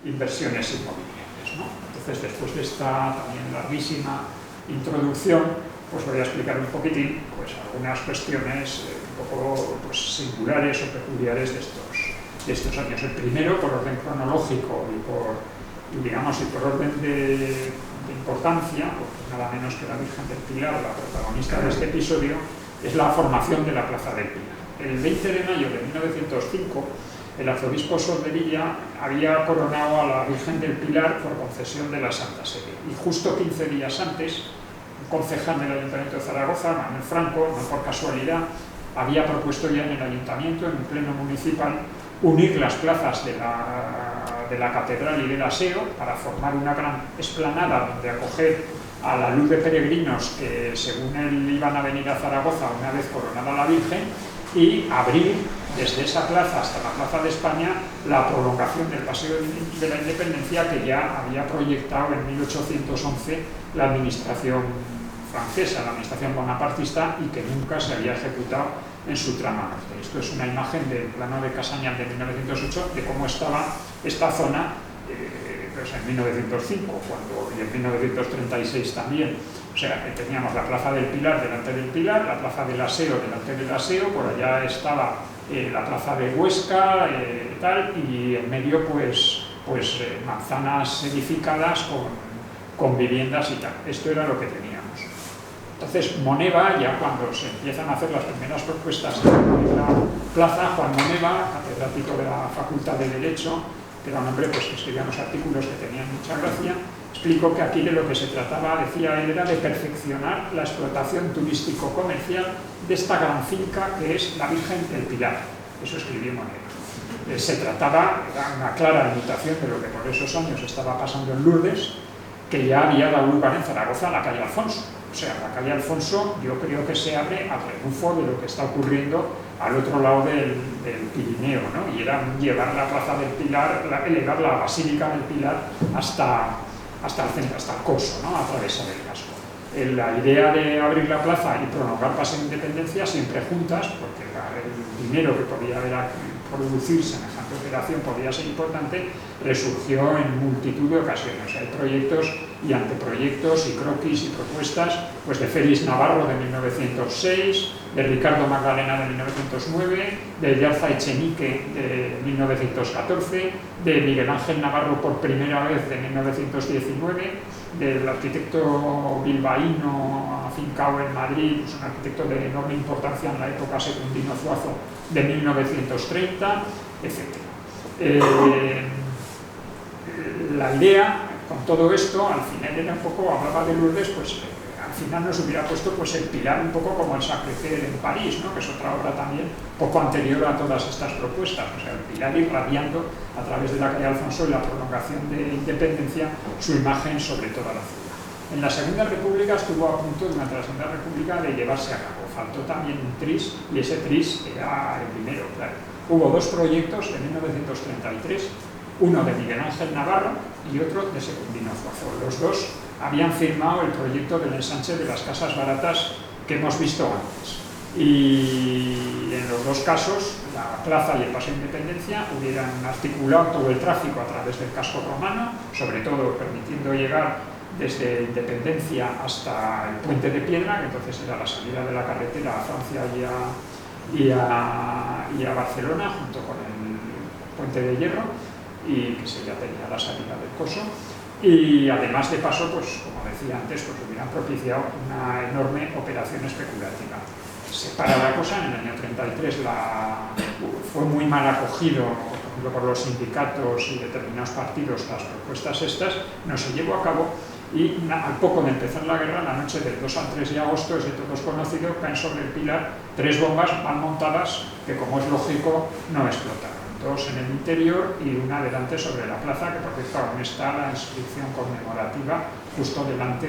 inversiones inmobiliarias, ¿no? Entonces, después de esta también larguísima introducción, pues voy a explicar un poquitín pues, algunas cuestiones un poco pues, singulares o peculiares de estos años. El primero, por orden cronológico y por orden de importancia, porque nada menos que la Virgen del Pilar, la protagonista de este episodio, es la formación de la Plaza del Pilar. El 20 de mayo de 1905, el arzobispo Soldevilla había coronado a la Virgen del Pilar por concesión de la Santa Sede. Y justo 15 días antes, un concejal del Ayuntamiento de Zaragoza, Manuel Franco, no por casualidad, había propuesto ya en el Ayuntamiento, en un pleno municipal, unir las plazas de la Catedral y del Aseo para formar una gran explanada donde acoger a la luz de peregrinos que, según él, iban a venir a Zaragoza una vez coronada la Virgen, y abrir desde esa plaza hasta la Plaza de España la prolongación del Paseo de la Independencia que ya había proyectado en 1811 la administración francesa, la administración bonapartista, y que nunca se había ejecutado en su trama norte. Esto es una imagen del plano de Casañas de 1908 de cómo estaba esta zona pues en 1905 y en 1936 también. O sea, teníamos la Plaza del Pilar delante del Pilar, la Plaza del Aseo delante del Aseo, por allá estaba la Plaza de Huesca, tal, y en medio pues manzanas edificadas con viviendas y tal. Esto era lo que teníamos. Entonces, Moneva, ya cuando se empiezan a hacer las primeras propuestas de la plaza, Juan Moneva, catedrático de la Facultad de Derecho, que era un hombre pues, que escribía unos artículos que tenían mucha gracia, explicó que aquí de lo que se trataba, decía él, era de perfeccionar la explotación turístico-comercial de esta gran finca que es la Virgen del Pilar. Eso escribió Moneva. Se trataba, era una clara imitación de lo que por esos años estaba pasando en Lourdes, que ya había dado lugar en Zaragoza a la calle Alfonso. O sea, la calle Alfonso yo creo que se abre a rebufo de lo que está ocurriendo al otro lado del Pirineo, ¿no? Y era llevar la Plaza del Pilar, elevar la Basílica del Pilar hasta el centro, hasta el coso, ¿no? A través del casco. La idea de abrir la plaza y prolongar Paseo de Independencia siempre juntas, porque el dinero que podía producir semejante operación podía ser importante, resurgió en multitud de ocasiones. Hay proyectos y anteproyectos y croquis y propuestas pues de Félix Navarro de 1906, de Ricardo Magdalena de 1909, de Yarza Echenique de 1914, de Miguel Ángel Navarro por primera vez de 1919, del arquitecto bilbaíno afincado en Madrid, pues un arquitecto de enorme importancia en la época, Secundino Zuazo, de 1930, etc. La idea, con todo esto, al final era un poco, hablaba de Lourdes, pues al final nos hubiera puesto pues, el Pilar un poco como el Sacré-Cœur en París, ¿no? Que es otra obra también poco anterior a todas estas propuestas. O sea, el Pilar irradiando a través de la calle Alfonso y la prolongación de Independencia su imagen sobre toda la ciudad. En la Segunda República estuvo a punto, durante la Segunda República, de llevarse a cabo. Faltó también un tris, y ese tris era el primero, claro. Hubo dos proyectos de 1933, uno de Miguel Ángel Navarro y otro de Secundino Zuazo. Los dos habían firmado el proyecto del ensanche de las casas baratas que hemos visto antes. Y en los dos casos, la plaza y el Paseo de Independencia hubieran articulado todo el tráfico a través del casco romano, sobre todo permitiendo llegar desde Independencia hasta el Puente de Piedra, que entonces era la salida de la carretera a Francia y a Barcelona, junto con el Puente de Hierro, y que se ya tenía la salida del coso. Y además de paso, pues como decía antes, pues hubieran propiciado una enorme operación especulativa. Se para la cosa, en el año 33 fue muy mal acogido, por ejemplo, por los sindicatos y determinados partidos, las propuestas estas, no se llevó a cabo, y al poco de empezar la guerra, la noche del 2 al 3 de agosto, es de todos conocido, caen sobre el Pilar 3 bombas mal montadas que, como es lógico, no explotaron. Dos en el interior y una delante sobre la plaza, que por cierto aún está la inscripción conmemorativa justo delante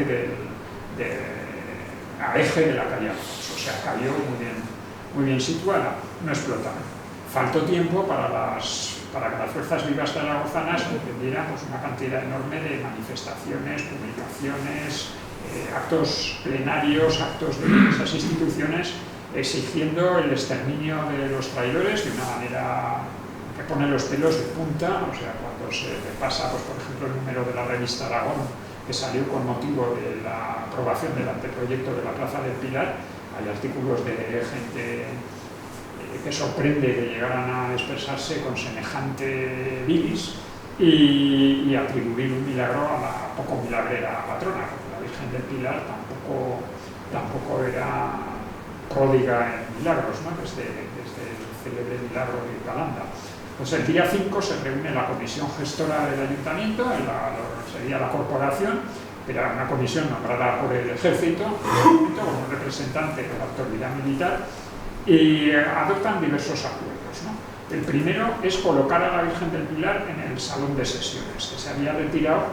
a eje de la calle Alfonso. O sea, cayó muy bien situada, no explotaron. Faltó tiempo para que las fuerzas vivas zaragozanas entendieran pues, una cantidad enorme de manifestaciones, publicaciones, actos plenarios, actos de esas instituciones exigiendo el exterminio de los traidores de una manera que pone los pelos de punta, o sea, cuando se repasa, pues, por ejemplo, el número de la revista Aragón, que salió con motivo de la aprobación del anteproyecto de la Plaza del Pilar, hay artículos de gente que sorprende que llegaran a expresarse con semejante bilis y atribuir un milagro a la poco milagrera patrona, porque la Virgen del Pilar tampoco era pródiga en milagros, ¿no? desde el célebre milagro de Calanda. Pues el día 5 se reúne la comisión gestora del ayuntamiento, sería la corporación, era una comisión nombrada por el ejército como representante de la autoridad militar, y adoptan diversos acuerdos, ¿no? El primero es colocar a la Virgen del Pilar en el salón de sesiones, que se había retirado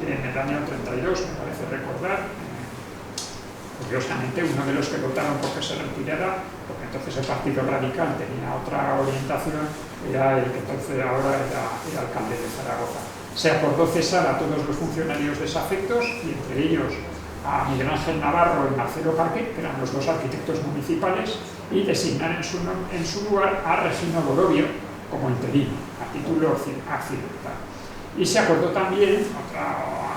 en el año 32, me parece recordar. Curiosamente, uno de los que votaron por que se retirara, porque entonces el Partido Radical tenía otra orientación, era el que entonces ahora era alcalde de Zaragoza. Se acordó cesar a todos los funcionarios desafectos, y entre ellos a Miguel Ángel Navarro y Marcelo Parque, que eran los dos arquitectos municipales, y designar en su lugar a Regino Borovio como interino, a título accidental. Y se acordó también,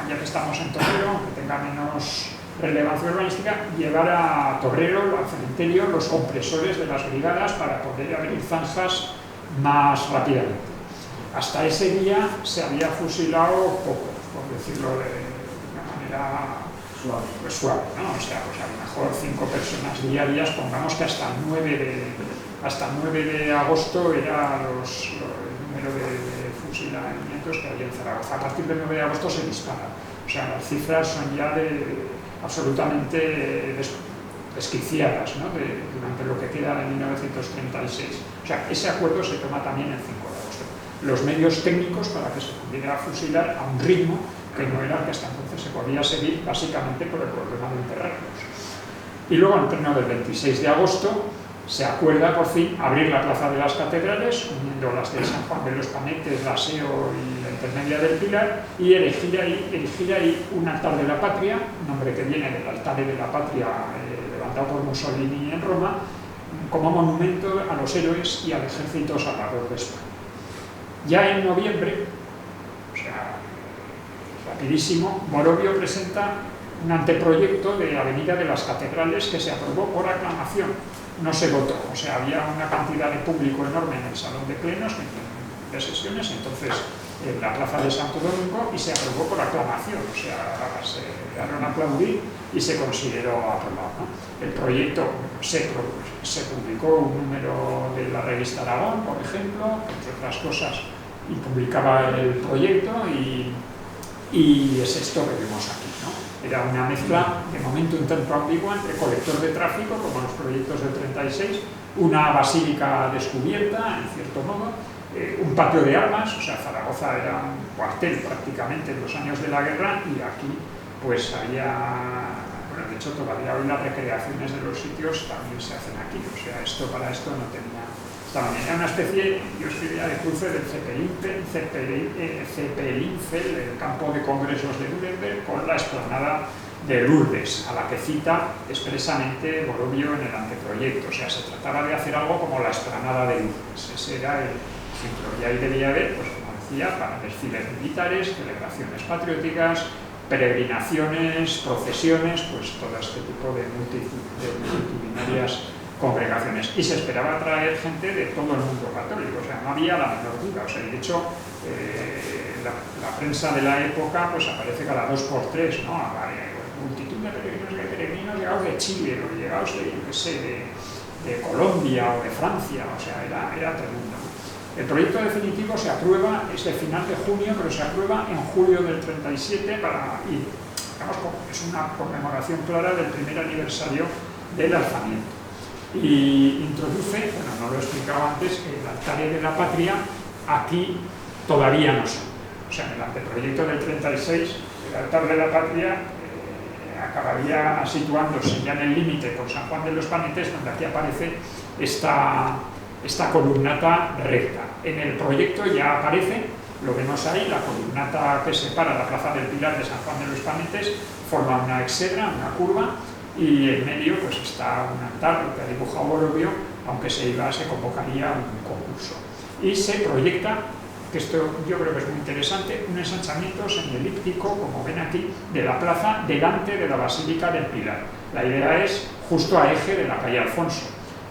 ya que estamos en Torrero, aunque tenga menos relevancia urbanística, llevar a Torrero, al cementerio, los compresores de las brigadas para poder abrir zanjas más rápidamente. Hasta ese día se había fusilado poco, por decirlo de una manera suave, ¿no? O sea, pues a lo mejor 5 personas diarias, pongamos que hasta el 9 de agosto era el número de fusilamientos que había en Zaragoza. A partir del 9 de agosto se dispara. O sea, las cifras son ya absolutamente desquiciadas, ¿no? Durante lo que queda de 1936. O sea, ese acuerdo se toma también el 5 de agosto. Los medios técnicos para que se pudiera fusilar a un ritmo que no era el que hasta entonces se podía seguir, básicamente por el problema de enterrarlos. Y luego, en el pleno del 26 de agosto, se acuerda por fin abrir la Plaza de las Catedrales, uniendo las de San Juan de los Panetes, la Seo y la Intermedia del Pilar, y erigir ahí un altar de la patria, nombre que viene del altar de la patria levantado por Mussolini en Roma, como monumento a los héroes y al ejército salvador de España. Ya en noviembre, o sea, rapidísimo, Borovio presenta un anteproyecto de Avenida de las Catedrales que se aprobó por aclamación. No se votó, o sea, había una cantidad de público enorme en el salón de plenos de sesiones, entonces en la plaza de Santo Domingo, y se aprobó por aclamación, o sea, se dieron a aplaudir y se consideró aprobado, ¿no? El proyecto se publicó un número de la revista Aragón, por ejemplo, entre otras cosas, y publicaba el proyecto, y es esto que vemos aquí, ¿no? Era una mezcla, de momento un tanto ambigua, entre colector de tráfico, como los proyectos del 36, una basílica descubierta, en cierto modo, un patio de armas, o sea, Zaragoza era un cuartel prácticamente en los años de la guerra, y aquí pues había, bueno, de hecho todavía hoy las recreaciones de los sitios también se hacen aquí, o sea, para esto no tenía. Era una especie, yo escribía, de cruce del Zeppelin-Feld, el campo de congresos de Nuremberg, con la explanada de Lourdes, a la que cita expresamente Borovio en el anteproyecto. O sea, se trataba de hacer algo como la explanada de Lourdes. Ese era el centro. Y ahí debía haber, pues como decía, para desfiles militares, celebraciones patrióticas, peregrinaciones, procesiones, pues todo este tipo de multitudinarias congregaciones, y se esperaba traer gente de todo el mundo católico, o sea, no había la menor duda, o sea, de hecho, la prensa de la época pues aparece cada 2 por 3, ¿no? Multitud de peregrinos llegados de Chile, o llegados de, yo qué sé, de Colombia o de Francia, o sea, era tremendo. El proyecto definitivo se aprueba, es de final de junio, pero se aprueba en julio del 37 y digamos, es una conmemoración clara del primer aniversario del alzamiento. Y introduce, bueno, no lo he explicado antes, el altar de la patria aquí todavía no son. O sea, en el anteproyecto del 36, el altar de la patria acabaría situándose ya en el límite por San Juan de los Panetes, donde aquí aparece esta columnata recta. En el proyecto ya aparece, lo vemos ahí, la columnata que separa la Plaza del Pilar de San Juan de los Panetes, forma una exedra, una curva, y en medio pues está un altar, lo que ha dibujado Borovio, aunque se convocaría un concurso. y se proyecta, que esto yo creo que es muy interesante, un ensanchamiento semielíptico, como ven aquí, de la plaza delante de la Basílica del Pilar. La idea es justo a eje de la calle Alfonso.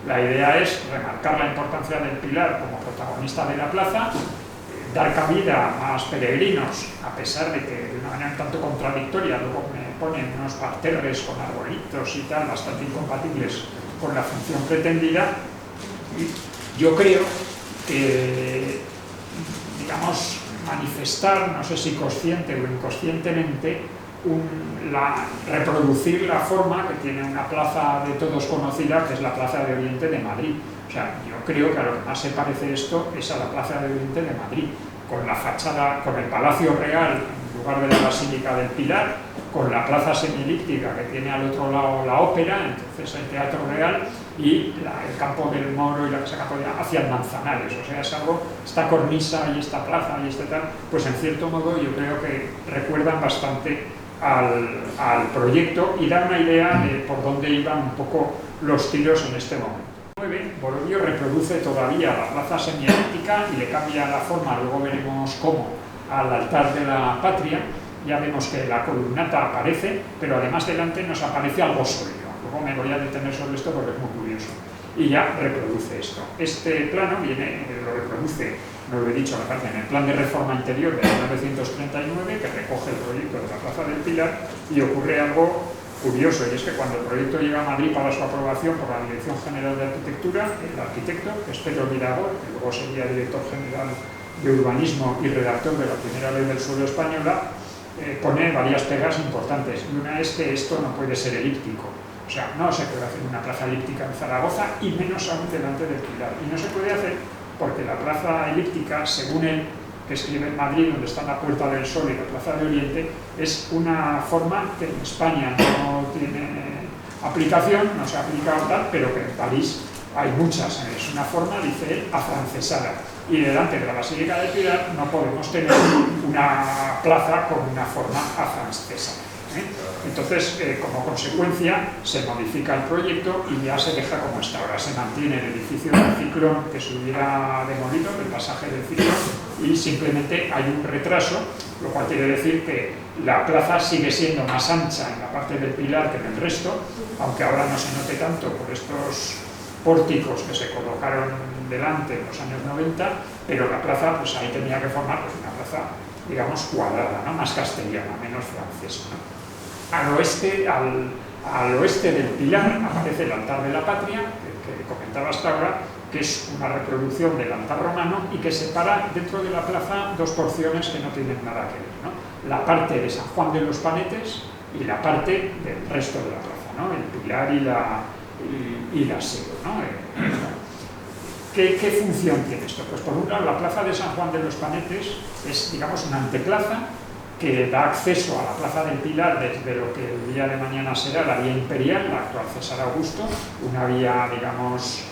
La idea es remarcar la importancia del Pilar como protagonista de la plaza, dar cabida a más peregrinos, a pesar de que de una manera un tanto contradictoria luego me ponen unos parterres con arbolitos y tal, bastante incompatibles con la función pretendida. Y yo creo que, digamos, manifestar, no sé si consciente o inconscientemente, reproducir la forma que tiene una plaza de todos conocida, que es la Plaza de Oriente de Madrid. O sea, yo creo que a lo que más se parece esto es a la Plaza de Oriente de Madrid, con la fachada, con el Palacio Real en lugar de la Basílica del Pilar, con la plaza semielíptica que tiene al otro lado la ópera, entonces el Teatro Real, y el Campo del Moro y la Casa Católica hacia el Manzanares. O sea, es algo, esta cornisa y esta plaza y este tal, pues en cierto modo yo creo que recuerdan bastante al proyecto y dan una idea de por dónde iban un poco los tiros en este momento. Borovio reproduce todavía la plaza semielíptica y le cambia la forma, luego veremos cómo, al altar de la Patria. Ya vemos que la columnata aparece, pero además delante nos aparece algo sólido. Luego me voy a detener sobre esto porque es muy curioso. Y ya reproduce esto. Este plano lo reproduce, no lo he dicho aparte, en el plan de reforma interior de 1939, que recoge el proyecto de la Plaza del Pilar, y ocurre algo curioso, y es que cuando el proyecto llega a Madrid para su aprobación por la Dirección General de Arquitectura, el arquitecto, que es Pedro Miragor, que luego sería director general de Urbanismo y redactor de la primera ley del suelo española, pone varias pegas importantes, y una es que esto no puede ser elíptico. O sea, no se puede hacer una plaza elíptica en Zaragoza y menos aún delante del Pilar. Y no se puede hacer porque la plaza elíptica, según él, que escribe en Madrid, donde está la Puerta del Sol y la Plaza de Oriente, es una forma que en España no tiene aplicación, no se ha aplicado tal, pero que en París hay muchas. Es una forma, dice él, afrancesada. Y delante de la Basílica del Pilar no podemos tener una plaza con una forma afrancesada. Entonces, como consecuencia, se modifica el proyecto y ya se deja como está. Ahora se mantiene el edificio del Ciclón que se hubiera demolido, el pasaje del Ciclón, y simplemente hay un retraso, lo cual quiere decir que la plaza sigue siendo más ancha en la parte del Pilar que en el resto, aunque ahora no se note tanto por estos pórticos que se colocaron delante en los años 90, pero la plaza, pues ahí tenía que formar pues, una plaza, digamos, cuadrada, ¿no? Más castellana, menos francesa, ¿no? Al oeste del Pilar aparece el altar de la Patria, que comentaba hasta ahora, que es una reproducción del altar romano y que separa dentro de la plaza dos porciones que no tienen nada que ver, ¿no? La parte de San Juan de los Panetes y la parte del resto de la plaza, ¿no? El Pilar y la Seo, ¿no? ¿Qué función tiene esto? Pues por un lado, la plaza de San Juan de los Panetes es, digamos, una anteplaza que da acceso a la Plaza del Pilar desde lo que el día de mañana será la Vía Imperial, la actual César Augusto, una vía, digamos,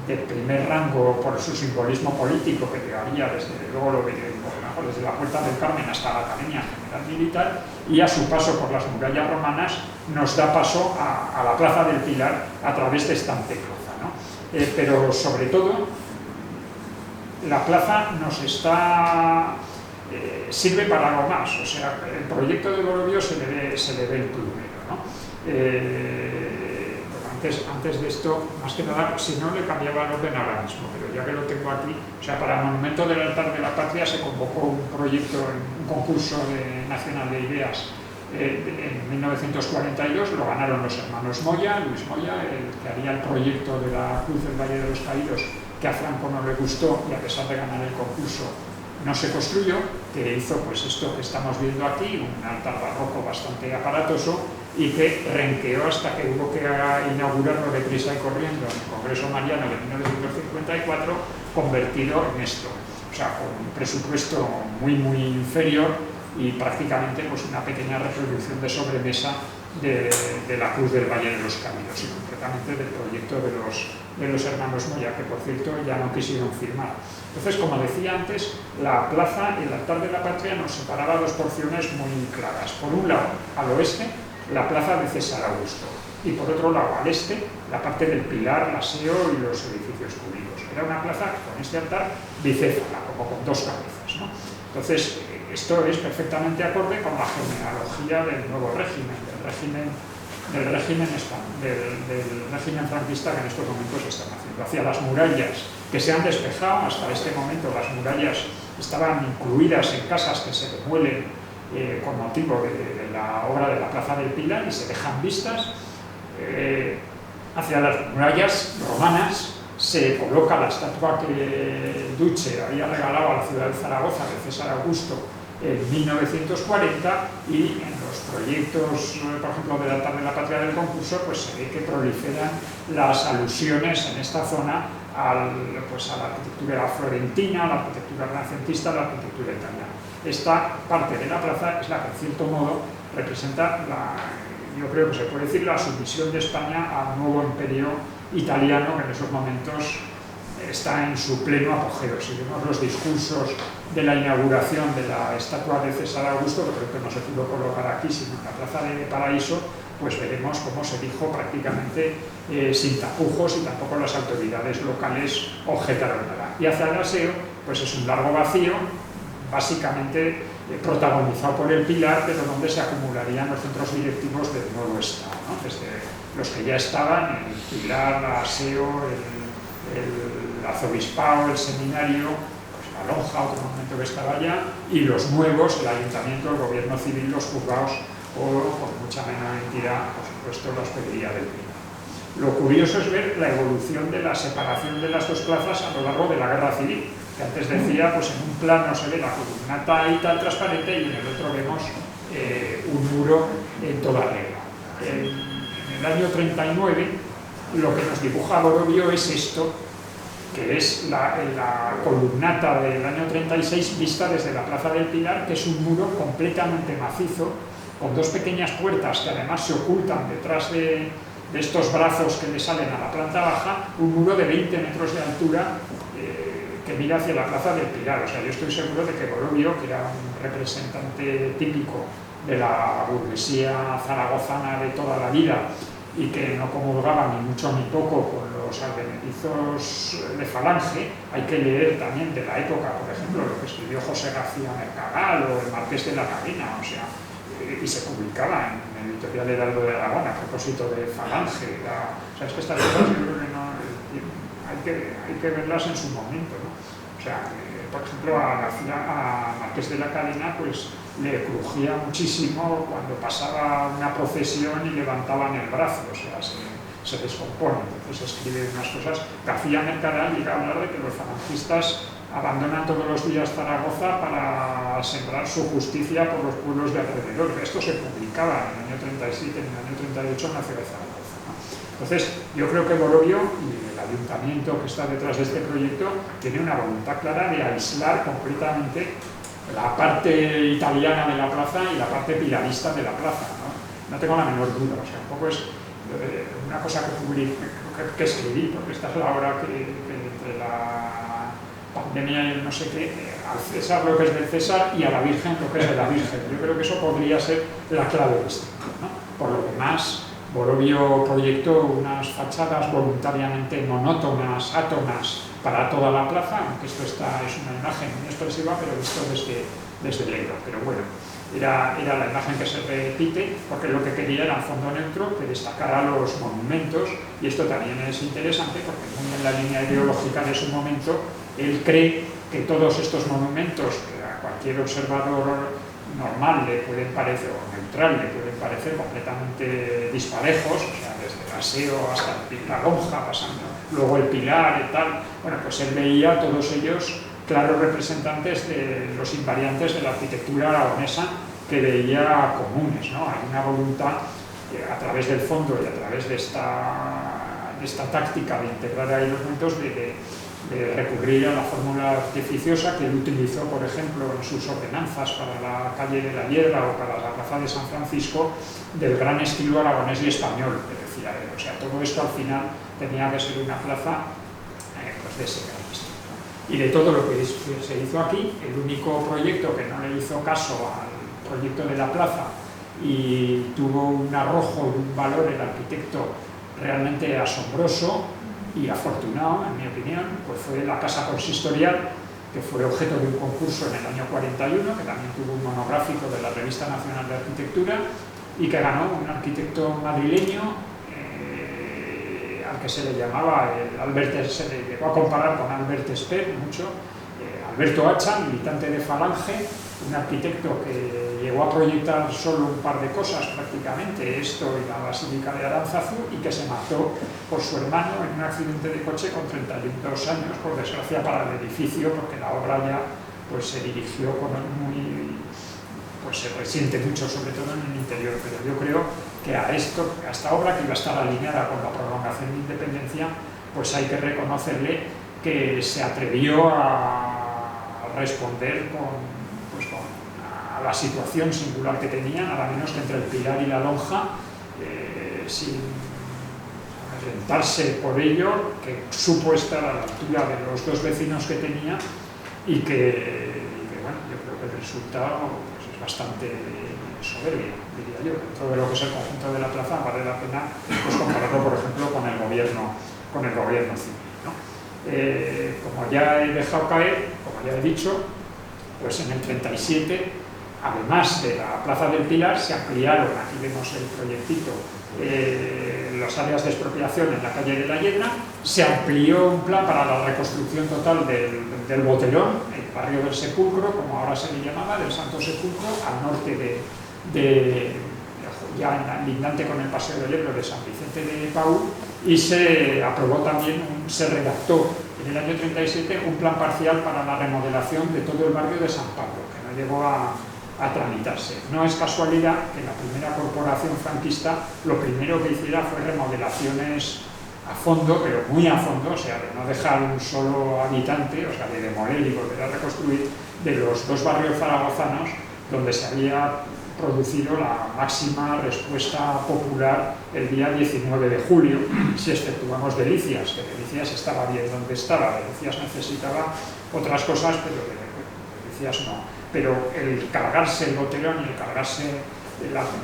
de primer rango por su simbolismo político que llegaría desde, luego lo veremos, desde la Puerta del Carmen hasta la Academia General Militar, y a su paso por las murallas romanas nos da paso a la Plaza del Pilar a través de esta anteplaza, ¿no? Pero sobre todo la plaza nos está... sirve para algo más, o sea, el proyecto de Borovio se le ve el plumero, ¿no? Antes de esto, más que nada, si no le cambiaba el orden ahora mismo, pero ya que lo tengo aquí, o sea, para el Monumento del Altar de la Patria se convocó un proyecto, un concurso nacional de ideas en 1942, lo ganaron los hermanos Moya, Luis Moya, el que haría el proyecto de la Cruz del Valle de los Caídos, que a Franco no le gustó y a pesar de ganar el concurso no se construyó, que hizo pues esto que estamos viendo aquí, un altar barroco bastante aparatoso y que renqueó hasta que hubo que inaugurarlo deprisa y corriendo en el Congreso Mariano de 1954, convertido en esto, o sea, con un presupuesto muy inferior y prácticamente pues, una pequeña reproducción de sobremesa de la Cruz del Valle de los Caídos y concretamente del proyecto de los hermanos Moya, que por cierto ya no quisieron firmar. Entonces, como decía antes, la plaza y el altar de la Patria nos separaba dos porciones muy claras. Por un lado, al oeste, la plaza de César Augusto y por otro lado al este la parte del Pilar, la Aseo y los edificios públicos. Era una plaza con este altar bicéfala, como con dos cabezas, ¿no? Entonces, esto es perfectamente acorde con la genealogía del nuevo régimen, del régimen franquista que en estos momentos se están haciendo. Hacia las murallas que se han despejado, hasta este momento las murallas estaban incluidas en casas que se demuelen con motivo de la obra de la Plaza del Pilar y se dejan vistas. Hacia las murallas romanas se coloca la estatua que Duce había regalado a la ciudad de Zaragoza de César Augusto en 1940 y en los proyectos, por ejemplo, del altar de la patria del concurso, pues se ve que proliferan las alusiones en esta zona a la arquitectura florentina, a la arquitectura renacentista, a la arquitectura italiana. Esta parte de la plaza es la que, en cierto modo, representa yo creo que se puede decir la sumisión de España al nuevo imperio italiano que en esos momentos está en su pleno apogeo. Si vemos los discursos de la inauguración de la estatua de César Augusto, que creo que no se pudo colocar aquí, sino en la Plaza de Paraíso, pues veremos cómo se dijo prácticamente sin tapujos y tampoco las autoridades locales objetaron nada. Y hacia el Aseo, pues es un largo vacío, básicamente protagonizado por el Pilar, pero donde se acumularían los centros directivos del nuevo Estado, ¿no? Desde los que ya estaban, el Pilar, la Aseo, el arzobispado, el seminario, pues la lonja, otro momento que estaba allá, y los nuevos, el ayuntamiento, el gobierno civil, los juzgados o, por mucha menor entidad, por supuesto, la hospedería del Pilar. Lo curioso es ver la evolución de la separación de las dos plazas a lo largo de la Guerra Civil, que antes decía, pues en un plano se ve la columnata y tal transparente y en el otro vemos un muro en toda regla. En el año 39 lo que nos dibuja Borovio es esto, que es la columnata del año 36 vista desde la Plaza del Pilar, que es un muro completamente macizo, con dos pequeñas puertas que además se ocultan detrás de estos brazos que le salen a la planta baja, un muro de 20 metros de altura que mira hacia la Plaza del Pilar. O sea, yo estoy seguro de que Borovio, que era un representante típico de la burguesía zaragozana de toda la vida y que no comulgaba ni mucho ni poco con los advenedizos de Falange, hay que leer también de la época, por ejemplo, lo que escribió José García Mercadal o el Marqués de la Cadena, o sea, y se publicaba en el editorial Heraldo de Aragón a propósito de Falange. O sea, es que estas cosas yo creo que no... Hay que verlas en su momento, ¿no? O sea, por ejemplo, a Marqués de la Cadena pues le crujía muchísimo cuando pasaba una procesión y levantaban el brazo, o sea, se descompone. Entonces escribe unas cosas. García Mercadal llega a hablar de que los falangistas abandonan todos los días Zaragoza para sembrar su justicia por los pueblos de alrededor. Esto se publicaba en el año 37, en el año 38 en la ciudad de Zaragoza, ¿no? Entonces, yo creo que Borovio y el ayuntamiento que está detrás de este proyecto tiene una voluntad clara de aislar completamente la parte italiana de la plaza y la parte pilarista de la plaza, ¿no? No tengo la menor duda, o sea, un poco es una cosa que escribí, porque esta es la hora que entre la pandemia y el no sé qué, al César lo que es del César y a la Virgen lo que es de la Virgen. Yo creo que eso podría ser la clave de esto, ¿no? Por lo demás, Borovio proyectó unas fachadas voluntariamente monótonas, átonas, para toda la plaza, aunque esto es una imagen muy expresiva, pero visto desde lejos. Pero bueno, era la imagen que se repite, porque lo que quería era un fondo neutro que destacara los monumentos, y esto también es interesante porque en la línea ideológica de su momento, él cree que todos estos monumentos, que a cualquier observador normal le pueden parecer, o neutral le pueden parecer completamente disparejos, o sea, desde el Aseo hasta la lonja, pasando luego el Pilar y tal, bueno, pues él veía todos ellos claros representantes de los invariantes de la arquitectura aragonesa que veía comunes, ¿no? Hay una voluntad a través del fondo y a través de esta táctica de integrar ahí los elementos de recurrir a la fórmula artificiosa que él utilizó, por ejemplo, en sus ordenanzas para la calle de la Hierba o para la plaza de San Francisco, del gran estilo aragonés y español, que decía él. O sea, todo esto al final tenía que ser una plaza pues de ese gran estilo, ¿no? Y de todo lo que se hizo aquí, el único proyecto que no le hizo caso al proyecto de la plaza y tuvo un arrojo y un valor el arquitecto realmente asombroso y afortunado, en mi opinión, pues fue la Casa Consistorial, que fue objeto de un concurso en el año 41, que también tuvo un monográfico de la Revista Nacional de Arquitectura, y que ganó un arquitecto madrileño al que se le llamaba se le llegó a comparar con Albert Speer mucho, Alberto Hacha, militante de Falange, un arquitecto que llegó a proyectar solo un par de cosas prácticamente, esto y la Basílica de Aránzazu, y que se mató por su hermano en un accidente de coche con 32 años, por desgracia para el edificio, porque la obra ya pues, se dirigió con pues se resiente mucho, sobre todo en el interior, pero yo creo que a esta obra, que iba a estar alineada con la prolongación de Independencia, pues hay que reconocerle que se atrevió a responder a la situación singular que tenía, nada menos que entre el Pilar y la Lonja, sin rentarse por ello, que supo estar a la altura de los dos vecinos que tenía y que bueno, yo creo que el resultado pues, es bastante soberbio, diría yo. Dentro de lo que es el conjunto de la plaza vale la pena pues, compararlo, por ejemplo, con el gobierno civil, ¿no? Como ya he dejado caer, como ya he dicho, pues en el 37, además de la Plaza del Pilar, se ampliaron, aquí vemos el proyectito, las áreas de expropiación en la calle de la Yedra, se amplió un plan para la reconstrucción total del Boterón, el barrio del Sepulcro, como ahora se le llamaba, del Santo Sepulcro, al norte ya lindante con el Paseo del Ebro de San Vicente de Paúl, y se aprobó también, se redactó en el año 37 un plan parcial para la remodelación de todo el barrio de San Pablo, que no llegó a tramitarse. No es casualidad que la primera corporación franquista lo primero que hiciera fue remodelaciones a fondo, pero muy a fondo, o sea, de no dejar un solo habitante, o sea, de demoler y volver a reconstruir, de los dos barrios zaragozanos donde se había producido la máxima respuesta popular el día 19 de julio, si exceptuamos Delicias, que Delicias estaba bien donde estaba, Delicias necesitaba otras cosas, pero Delicias no. Pero el cargarse el Boterón y el cargarse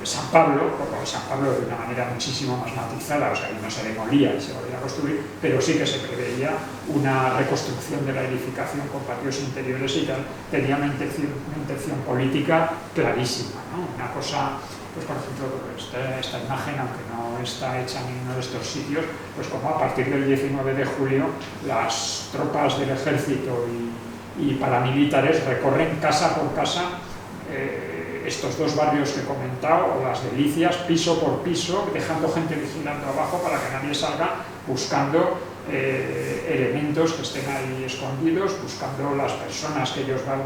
San Pablo, porque San Pablo de una manera muchísimo más matizada, o sea, no se demolía y se volvía a construir, pero sí que se preveía una reconstrucción de la edificación con patios interiores y tal, tenía una intención política clarísima, ¿no? Una cosa, pues por ejemplo, esta imagen, aunque no está hecha en ninguno de estos sitios, pues como a partir del 19 de julio las tropas del ejército y paramilitares recorren casa por casa estos dos barrios que he comentado, las Delicias, piso por piso, dejando gente vigilando abajo para que nadie salga, buscando elementos que estén ahí escondidos, buscando las personas que ellos van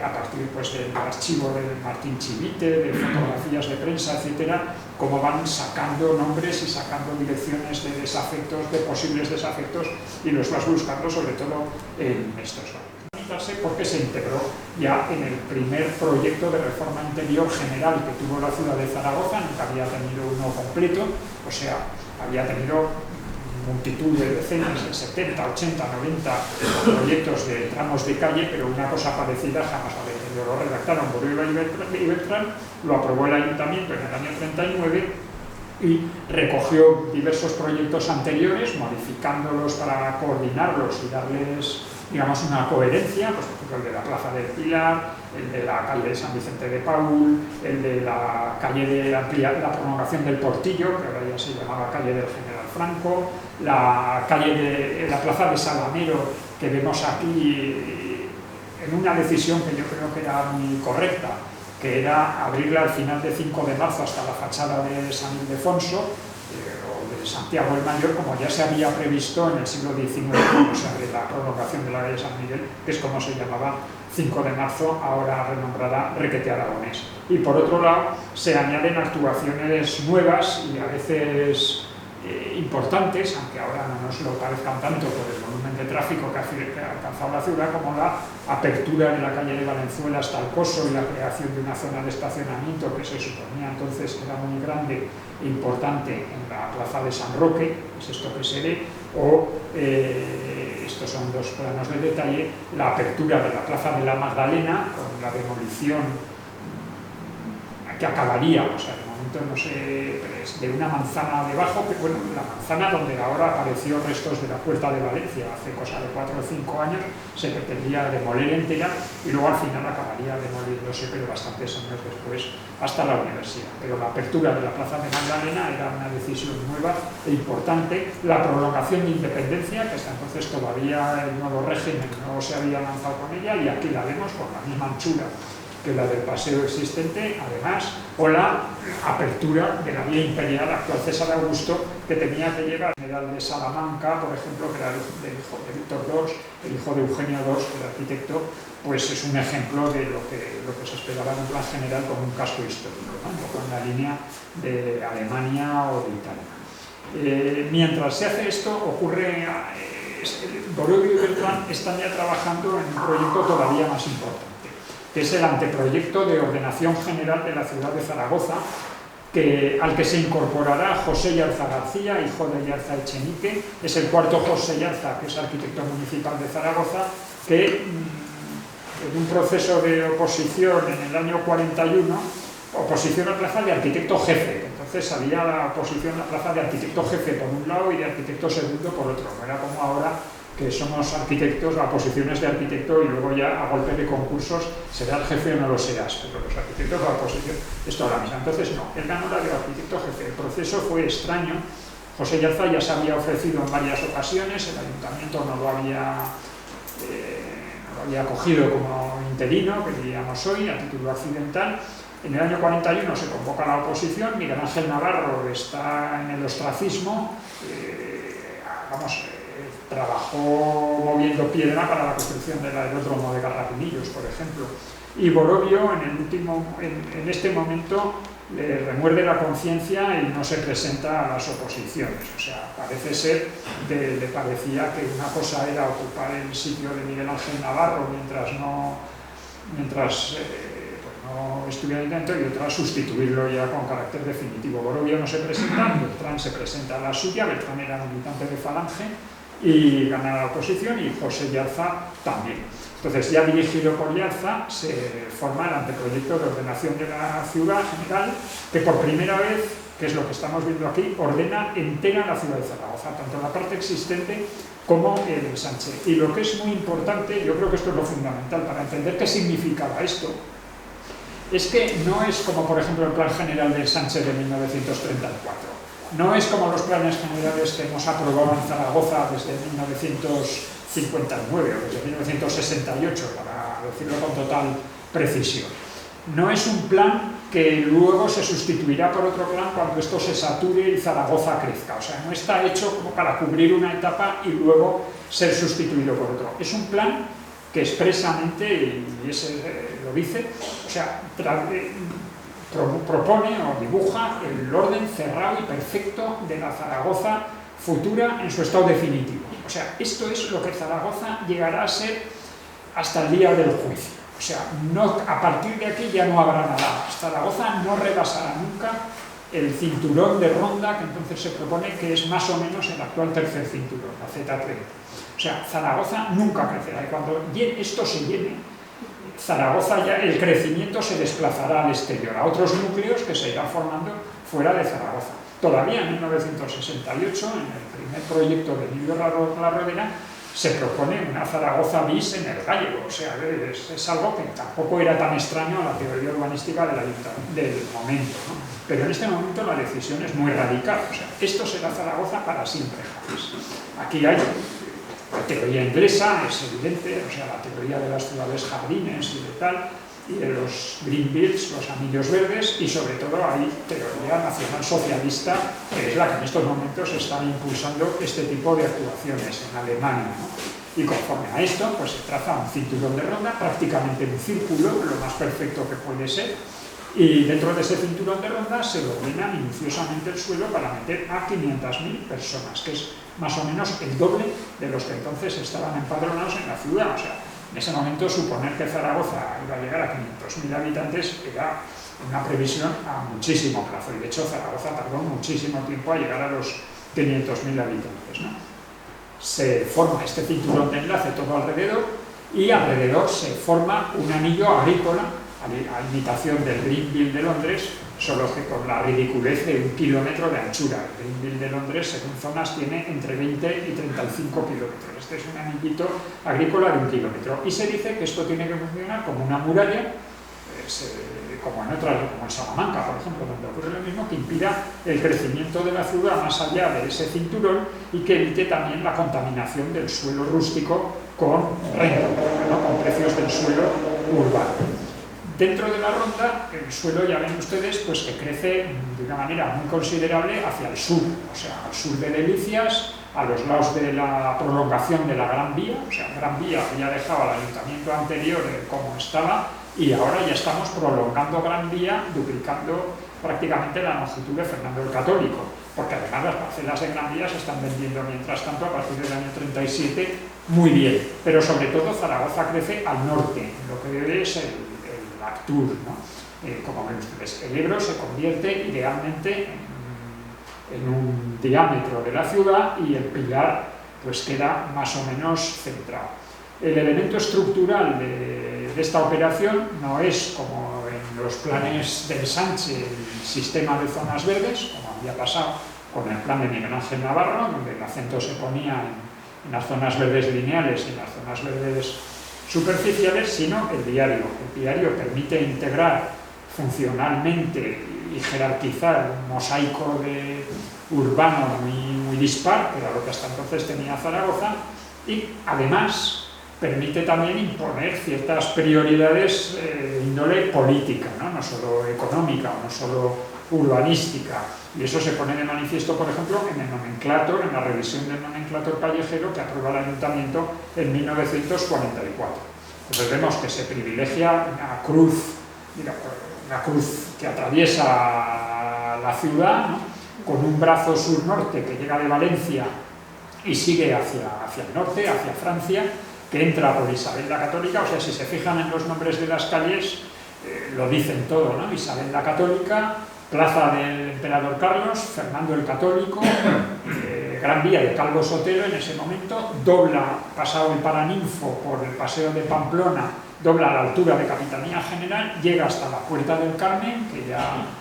a partir pues, del archivo de Martín Chivite, de fotografías de prensa, etcétera, cómo van sacando nombres y sacando direcciones de desafectos, de posibles desafectos, y los vas buscando sobre todo en estos barrios. Porque se integró ya en el primer proyecto de reforma interior general que tuvo la ciudad de Zaragoza, nunca había tenido uno completo, o sea, había tenido multitud de decenas, de 70, 80, 90 proyectos de tramos de calle, pero una cosa parecida jamás había tenido. Lo redactaron Borrero y Beltrán, lo aprobó el ayuntamiento en el año 39 y recogió diversos proyectos anteriores, modificándolos para coordinarlos y darles, digamos, una coherencia, pues, por ejemplo, el de la Plaza del Pilar, el de la calle de San Vicente de Paúl, el de la calle de la prolongación del Portillo, que ahora ya se llamaba calle del General Franco, la Plaza de Salamero, que vemos aquí en una decisión que yo creo que era muy correcta, que era abrirla al final de 5 de marzo hasta la fachada de San Ildefonso, o de Santiago el Mayor, como ya se había previsto en el siglo XIX, o sea, de la prolongación de la calle San Miguel, que es como se llamaba 5 de marzo, ahora renombrada Requete Aragonés. Y por otro lado, se añaden actuaciones nuevas y a veces importantes, aunque ahora no nos lo parezcan tanto por el volumen de tráfico que ha alcanzado la ciudad, como la apertura de la calle de Valenzuela hasta el Coso y la creación de una zona de estacionamiento que se suponía entonces que era muy grande e importante en la plaza de San Roque, es esto que se ve, o estos son dos planos de detalle, la apertura de la plaza de la Magdalena con la demolición que acabaría, o sea, de momento no sé, de una manzana debajo, que bueno, la manzana donde ahora apareció restos de la Puerta de Valencia, hace cosa de 4 o 5 años, se pretendía demoler entera y luego al final acabaría demoliéndose, pero bastantes años después, hasta la universidad. Pero la apertura de la Plaza de Magdalena era una decisión nueva e importante, la prolongación de Independencia, que hasta entonces todavía el nuevo régimen no se había lanzado con ella, y aquí la vemos con la misma anchura que la del paseo existente, además, o la apertura de la vía imperial actual César Augusto, que tenía que llegar al general de Salamanca, por ejemplo, que era el hijo de Víctor II, el hijo de Eugenio II, el arquitecto, pues es un ejemplo de lo que se esperaba en un plan general con un casco histórico, ¿no? Con la línea de Alemania o de Italia. Mientras se hace esto, ocurre... Borovio y Bertrand están ya trabajando en un proyecto todavía más importante, que es el anteproyecto de ordenación general de la ciudad de Zaragoza, al que se incorporará José Yarza García, hijo de Yarza Echenique. Es el cuarto José Yarza, que es arquitecto municipal de Zaragoza, que en un proceso de oposición en el año 41, oposición a plaza de arquitecto jefe. Entonces había la oposición a plaza de arquitecto jefe por un lado y de arquitecto segundo por otro. No era como ahora, que somos arquitectos a posiciones de arquitecto y luego ya a golpe de concursos serás jefe o no lo serás, pero los arquitectos a posición es toda la misma. Entonces no, él ganó la de arquitecto jefe. El proceso fue extraño. José Yarza ya se había ofrecido en varias ocasiones, el ayuntamiento no lo había acogido como interino, que diríamos hoy, a título accidental. En el año 41 se convoca la oposición, Miguel Ángel Navarro está en el ostracismo, trabajó moviendo piedra para la construcción del aeródromo de Garrapinillos, por ejemplo. Y Borovio, en este momento, le remuerde la conciencia y no se presenta a las oposiciones. O sea, parece ser que le parecía que una cosa era ocupar el sitio de Miguel Ángel Navarro mientras no estuviera dentro, y otra sustituirlo ya con carácter definitivo. Borovio no se presenta, Bertrand se presenta a la suya. Bertrand era militante de Falange y gana la oposición, y José Yarza también. Entonces, ya dirigido por Yarza, se forma el anteproyecto de ordenación de la ciudad general, que por primera vez, que es lo que estamos viendo aquí, ordena entera la ciudad de Zaragoza, tanto la parte existente como el ensanche. Y lo que es muy importante, yo creo que esto es lo fundamental para entender qué significaba esto, es que no es como, por ejemplo, el Plan General del Sánchez de 1934. No es como los planes generales que hemos aprobado en Zaragoza desde 1959 o desde 1968, para decirlo con total precisión. No es un plan que luego se sustituirá por otro plan cuando esto se sature y Zaragoza crezca. O sea, no está hecho como para cubrir una etapa y luego ser sustituido por otro. Es un plan que expresamente, y ese lo dice, o sea, propone o dibuja el orden cerrado y perfecto de la Zaragoza futura en su estado definitivo. O sea, esto es lo que Zaragoza llegará a ser hasta el día del juicio. O sea, a partir de aquí ya no habrá nada. Zaragoza no rebasará nunca el cinturón de ronda que entonces se propone, que es más o menos el actual tercer cinturón, la Z30. O sea, Zaragoza nunca crecerá, y cuando esto se llene, Zaragoza ya, el crecimiento se desplazará al exterior, a otros núcleos que se irán formando fuera de Zaragoza. Todavía en 1968, en el primer proyecto de Emilio Larrodera, se propone una Zaragoza bis en el Gállego. O sea, es algo que tampoco era tan extraño a la teoría urbanística del momento, ¿no? Pero en este momento la decisión es muy radical. O sea, esto será Zaragoza para siempre. Aquí hay la teoría inglesa, es evidente, o sea, la teoría de las ciudades jardines y de tal, y de los green belts, los anillos verdes, y sobre todo hay teoría nacional socialista, que es la que en estos momentos está impulsando este tipo de actuaciones en Alemania, ¿no? Y conforme a esto, pues se traza un cinturón de ronda, prácticamente un círculo, lo más perfecto que puede ser, y dentro de ese cinturón de ronda se ordena minuciosamente el suelo para meter a 500.000 personas, que es más o menos el doble de los que entonces estaban empadronados en la ciudad. O sea, en ese momento suponer que Zaragoza iba a llegar a 500.000 habitantes era una previsión a muchísimo plazo, y de hecho Zaragoza tardó muchísimo tiempo a llegar a los 500.000 habitantes, ¿no? Se forma este cinturón de enlace todo alrededor, y alrededor se forma un anillo agrícola a imitación del Greenville de Londres, solo que con la ridiculez de 1 kilómetro de anchura. El Greenville de Londres, según zonas, tiene entre 20 y 35 kilómetros. Este es un anillito agrícola de 1 kilómetro. Y se dice que esto tiene que funcionar como una muralla, como en otras, como en Salamanca, por ejemplo, donde ocurre lo mismo, que impida el crecimiento de la ciudad más allá de ese cinturón y que evite también la contaminación del suelo rústico con renta, ¿no? Con precios del suelo urbano. Dentro de la ronda, el suelo, ya ven ustedes, pues que crece de una manera muy considerable hacia el sur, o sea, al sur de Delicias, a los lados de la prolongación de la Gran Vía, o sea, Gran Vía había dejado al ayuntamiento anterior como estaba, y ahora ya estamos prolongando Gran Vía, duplicando prácticamente la longitud de Fernando el Católico, porque además las parcelas de Gran Vía se están vendiendo mientras tanto a partir del año 37 muy bien, pero sobre todo Zaragoza crece al norte, lo que es el Actur, ¿no? Como ven ustedes, el Ebro se convierte idealmente en un diámetro de la ciudad y el Pilar pues queda más o menos centrado. El elemento estructural de esta operación no es como en los planes del Sánchez el sistema de zonas verdes, como había pasado con el plan de Miguel Ángel Navarro, donde el acento se ponía en las zonas verdes lineales y en las zonas verdes superficiales, sino el diario. El diario permite integrar funcionalmente y jerarquizar un mosaico urbano muy dispar, que era lo que hasta entonces tenía Zaragoza, y además permite también imponer ciertas prioridades de índole política, no solo económica, no solo urbanística. Y eso se pone de manifiesto, por ejemplo, en el nomenclator, en la revisión del nomenclator callejero que aprueba el ayuntamiento en 1944. Entonces vemos que se privilegia una cruz que atraviesa la ciudad, ¿no? Con un brazo sur-norte que llega de Valencia y sigue hacia el norte, hacia Francia, que entra por Isabel la Católica. O sea, si se fijan en los nombres de las calles, lo dicen todo, ¿no? Isabel la Católica, Plaza del Emperador Carlos, Fernando el Católico, Gran Vía de Calvo Sotelo en ese momento, dobla, pasado el Paraninfo por el Paseo de Pamplona, dobla a la altura de Capitanía General, llega hasta la Puerta del Carmen,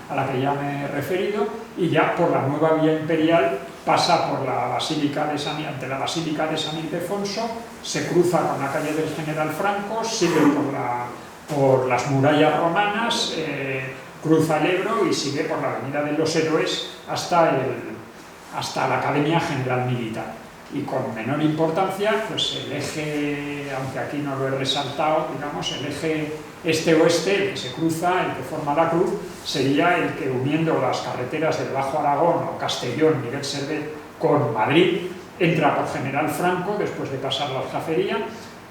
a la que ya me he referido, y ya por la nueva vía imperial pasa por la Basílica de ante la Basílica de San Ildefonso, se cruza con la calle del General Franco, sigue por las murallas romanas, cruza el Ebro y sigue por la Avenida de los Héroes hasta la Academia General Militar. Y con menor importancia, pues el eje, aunque aquí no lo he resaltado, digamos, el eje este-oeste, el que se cruza, el que forma la cruz, sería el que, uniendo las carreteras del Bajo Aragón o Castellón, Miguel Servet, con Madrid, entra por General Franco, después de pasar la Aljafería,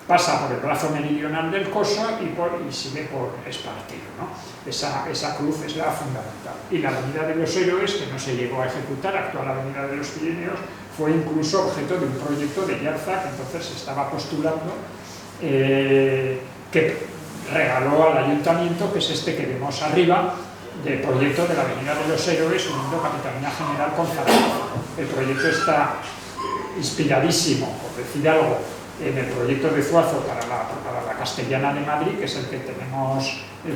pasa por el brazo meridional del Coso y sigue por Espartero, ¿no? Esa cruz es la fundamental. Y la Avenida de los Héroes, que no se llegó a ejecutar, actual Avenida de los Pirineos, fue incluso objeto de un proyecto de Yarza que entonces se estaba postulando, que regaló al ayuntamiento, que es este que vemos arriba, del proyecto de la Avenida de los Héroes, uniendo Capitanía General con Zaragoza. El proyecto está inspiradísimo, por decir algo, en el proyecto de Zuazo para la Castellana de Madrid, que es el que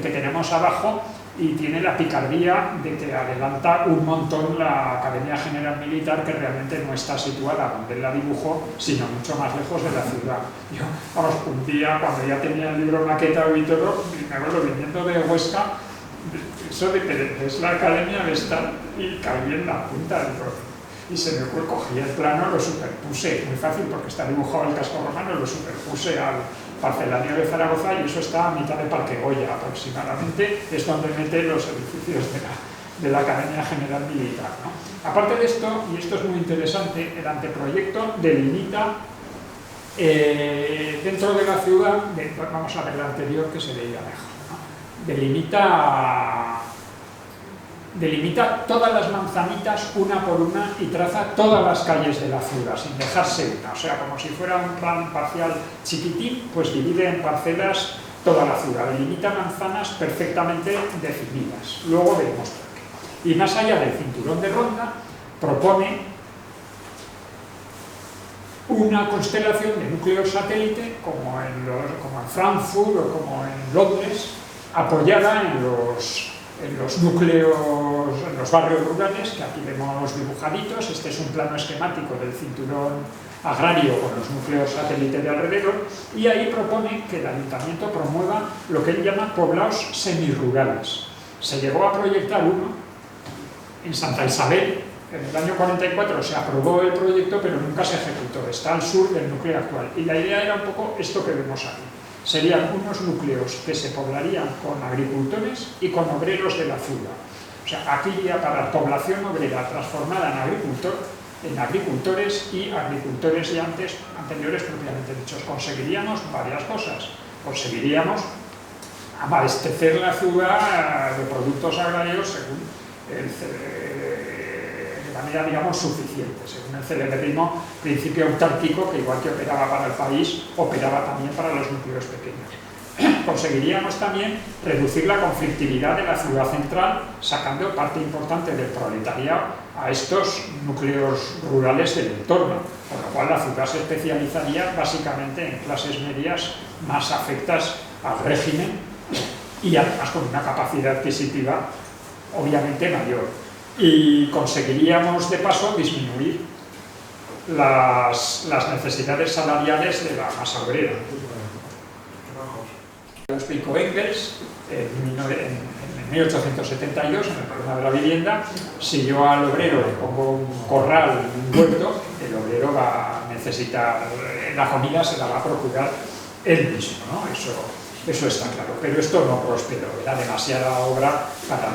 tenemos abajo, y tiene la picardía de que adelanta un montón la Academia General Militar, que realmente no está situada donde él la dibujó, sino mucho más lejos de la ciudad. Yo, vamos, un día, cuando ya tenía el libro maquetado y todo, me acuerdo viniendo de Huesca, eso de que es la Academia de estar y caí en la punta del proceso. Y se me ocurrió, cogí el plano, lo superpuse, muy fácil porque está dibujado el casco romano, lo superpuse al parcelario de Zaragoza y eso está a mitad de Parque Goya aproximadamente, es donde mete los edificios de la Academia General Militar, ¿no? Aparte de esto, y esto es muy interesante, el anteproyecto delimita dentro de la ciudad, vamos a ver la anterior que se veía mejor, ¿no? Delimita todas las manzanitas una por una y traza todas las calles de la ciudad, sin dejarse una. O sea, como si fuera un plan parcial chiquitín, pues divide en parcelas toda la ciudad. Delimita manzanas perfectamente definidas. Luego veremos por qué. Y más allá del cinturón de ronda, propone una constelación de núcleos satélite, como en Frankfurt o como en Londres, apoyada en los núcleos, en los barrios rurales, que aquí vemos dibujaditos. Este es un plano esquemático del cinturón agrario con los núcleos satélites de alrededor, y ahí propone que el ayuntamiento promueva lo que él llama poblados semirurales. Se llegó a proyectar uno en Santa Isabel, en el año 44 se aprobó el proyecto, pero nunca se ejecutó. Está al sur del núcleo actual, y la idea era un poco esto que vemos aquí. Serían unos núcleos que se poblarían con agricultores y con obreros de la ciudad. O sea, aquí iría para población obrera transformada en agricultores y agricultores ya anteriores propiamente dichos. Conseguiríamos varias cosas. Conseguiríamos abastecer la ciudad de productos agrarios según de manera, digamos, suficiente, según el celebérrimo principio autárquico, que igual que operaba para el país, operaba también para los núcleos pequeños. Conseguiríamos también reducir la conflictividad de la ciudad central, sacando parte importante del proletariado a estos núcleos rurales del entorno, con lo cual la ciudad se especializaría básicamente en clases medias más afectas al régimen y además con una capacidad adquisitiva obviamente mayor. Y conseguiríamos de paso disminuir las necesidades salariales de la masa obrera. Lo explicó Engels en 1872, en el problema de la vivienda. Si yo al obrero le pongo un corral, un huerto, el obrero va a necesitar, la comida se la va a procurar él mismo, ¿no? Eso está claro, pero esto no prosperó, era demasiada obra para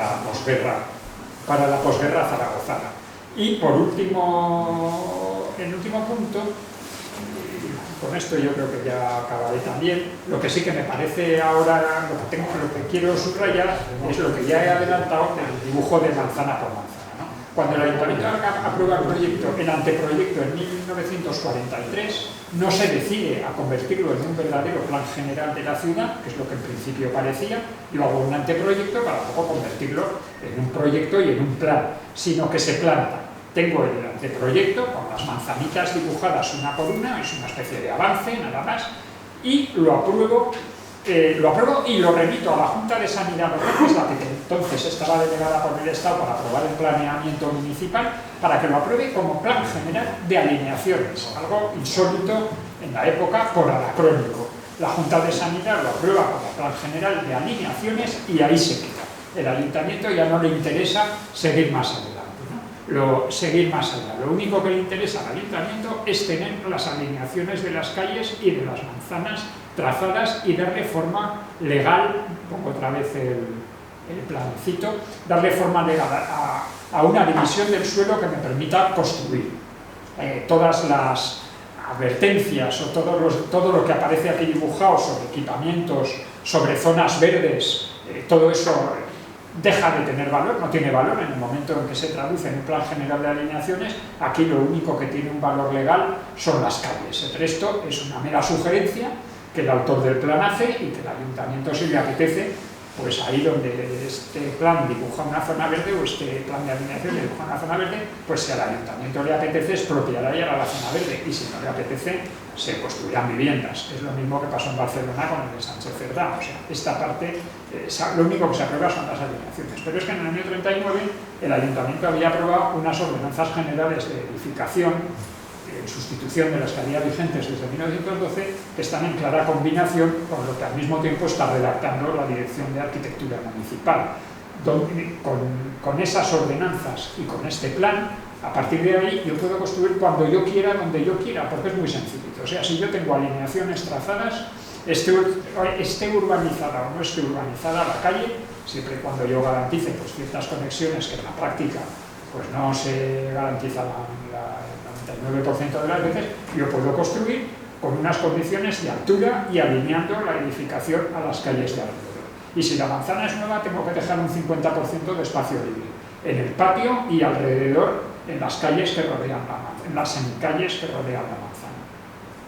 la posguerra zaragozana. Y por último, el último punto, con esto yo creo que ya acabaré también, lo que sí que me parece ahora, lo que quiero subrayar es lo que ya he adelantado del dibujo de manzana por manzana, ¿no? Cuando el ayuntamiento aprueba el anteproyecto en 1943, no se decide a convertirlo en un verdadero plan general de la ciudad, que es lo que en principio parecía, y luego un anteproyecto para luego convertirlo en un proyecto y en un plan, sino que se planta. Tengo el anteproyecto con las manzanitas dibujadas una por una, es una especie de avance nada más, y lo apruebo y lo remito a la Junta de Sanidad Local, que es la que entonces estaba delegada por el Estado para aprobar el planeamiento municipal, para que lo apruebe como plan general de alineaciones, algo insólito en la época por anacrónico. La Junta de Sanidad lo aprueba como plan general de alineaciones y ahí se queda. El ayuntamiento ya no le interesa seguir más adelante, ¿no? Lo único que le interesa al ayuntamiento es tener las alineaciones de las calles y de las manzanas trazadas y darle forma legal, pongo otra vez el plancito, darle forma legal a una división del suelo que me permita construir. Todas las advertencias o todo lo que aparece aquí dibujado sobre equipamientos, sobre zonas verdes, todo eso deja de tener valor, no tiene valor en el momento en que se traduce en un plan general de alineaciones. Aquí lo único que tiene un valor legal son las calles. El resto es una mera sugerencia que el autor del plan hace y que el ayuntamiento, si le apetece, pues ahí donde este plan dibuja una zona verde o este plan de alineación dibuja una zona verde, pues si al ayuntamiento le apetece expropiará ya la zona verde, y si no le apetece se construirán viviendas. Es lo mismo que pasó en Barcelona con el de Sánchez Cerdá. O sea, esta parte, lo único que se aprueba son las alineaciones. Pero es que en el año 39 el ayuntamiento había aprobado unas ordenanzas generales de edificación en sustitución de las que había vigentes desde 1912, que están en clara combinación con lo que al mismo tiempo está redactando la Dirección de Arquitectura Municipal. Con esas ordenanzas y con este plan, a partir de ahí yo puedo construir cuando yo quiera, donde yo quiera, porque es muy sencillito. O sea, si yo tengo alineaciones trazadas, esté urbanizada o no esté urbanizada la calle, siempre y cuando yo garantice pues, ciertas conexiones que en la práctica pues, no se garantizan el 99% de las veces, yo puedo construir con unas condiciones de altura y alineando la edificación a las calles de alrededor. Y si la manzana es nueva, tengo que dejar un 50% de espacio libre en el patio y alrededor en las calles que rodean en las semicalles que rodean la manzana.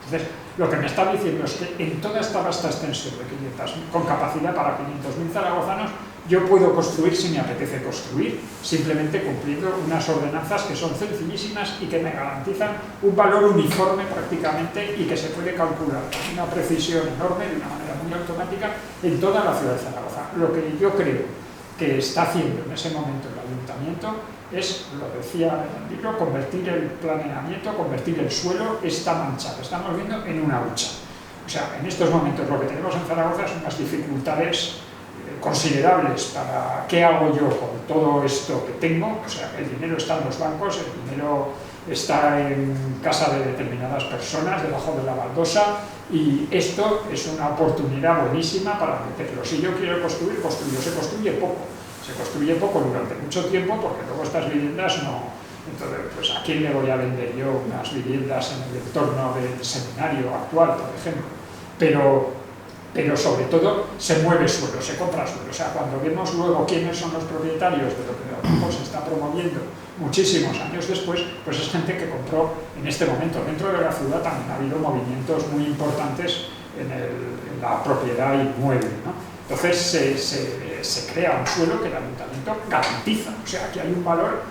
Entonces, lo que me está diciendo es que en toda esta vasta extensión de 500, con capacidad para 500.000 zaragozanos, Yo puedo construir si me apetece construir, simplemente cumpliendo unas ordenanzas que son sencillísimas y que me garantizan un valor uniforme prácticamente y que se puede calcular con una precisión enorme, de una manera muy automática, en toda la ciudad de Zaragoza. Lo que yo creo que está haciendo en ese momento el ayuntamiento es, lo decía en el libro, convertir el planeamiento, convertir el suelo, está manchado, estamos viendo en una hucha. O sea, en estos momentos lo que tenemos en Zaragoza son unas dificultades considerables para qué hago yo con todo esto que tengo. O sea, el dinero está en los bancos, el dinero está en casa de determinadas personas, debajo de la baldosa, y esto es una oportunidad buenísima para meterlo. Si yo quiero construir, construyo. Se construye poco durante mucho tiempo, porque luego estas viviendas no... Entonces, pues ¿a quién le voy a vender yo unas viviendas en el entorno del seminario actual, por ejemplo? Pero sobre todo se mueve suelo, se compra suelo. O sea, cuando vemos luego quiénes son los propietarios de lo que a lo mejor se está promoviendo muchísimos años después, pues es gente que compró en este momento. Dentro de la ciudad también ha habido movimientos muy importantes en la propiedad inmueble, ¿no? Entonces se crea un suelo que el ayuntamiento garantiza. O sea, aquí hay un valor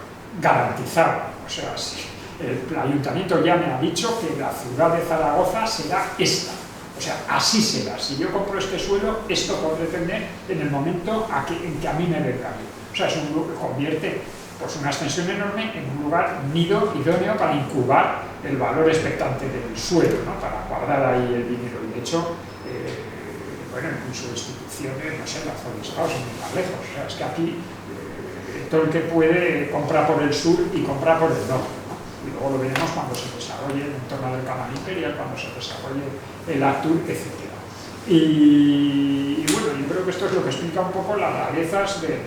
garantizado. O sea, si el ayuntamiento ya me ha dicho que la ciudad de Zaragoza será esta. O sea, así será. Si yo compro este suelo, esto podré tener en el momento en que a mí me venga bien. O sea, convierte pues, una extensión enorme en un lugar nido idóneo para incubar el valor expectante del suelo, ¿no? Para guardar ahí el dinero. Y de hecho, bueno, incluso instituciones, no sé, las zonas son muy más lejos. O sea, es que aquí todo el que puede compra por el sur y compra por el norte, ¿no? Y luego lo veremos cuando se desarrolle el entorno del Canal Imperial, cuando se desarrolle el Actur, etc. Y bueno, yo creo que esto es lo que explica un poco las rarezas del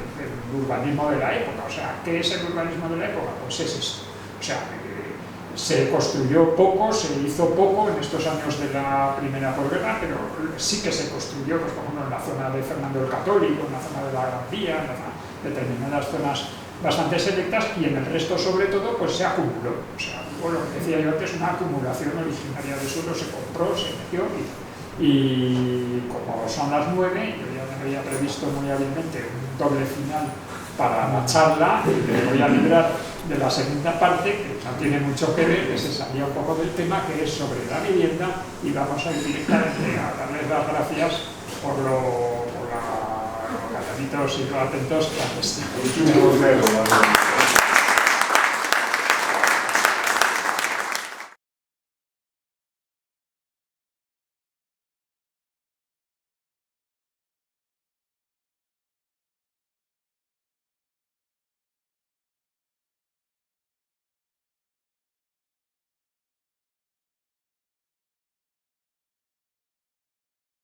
urbanismo de la época. O sea, ¿qué es el urbanismo de la época? Pues es esto. O sea, se construyó poco, se hizo poco en estos años de la primera posguerra, pero sí que se construyó, pues, por ejemplo, en la zona de Fernando el Católico, en la zona de la Gran Vía, en determinadas zonas bastante selectas, y en el resto, sobre todo, pues se acumuló. O sea, lo que decía yo antes, una acumulación originaria de suelo, se compró, se metió, y como son las 9, yo ya me había previsto muy hábilmente un doble final para la charla, y me voy a librar de la segunda parte, que no tiene mucho que ver, que se salía un poco del tema, que es sobre la vivienda, y vamos a ir directamente a darles las gracias por los calladitos y los atentos que han estado.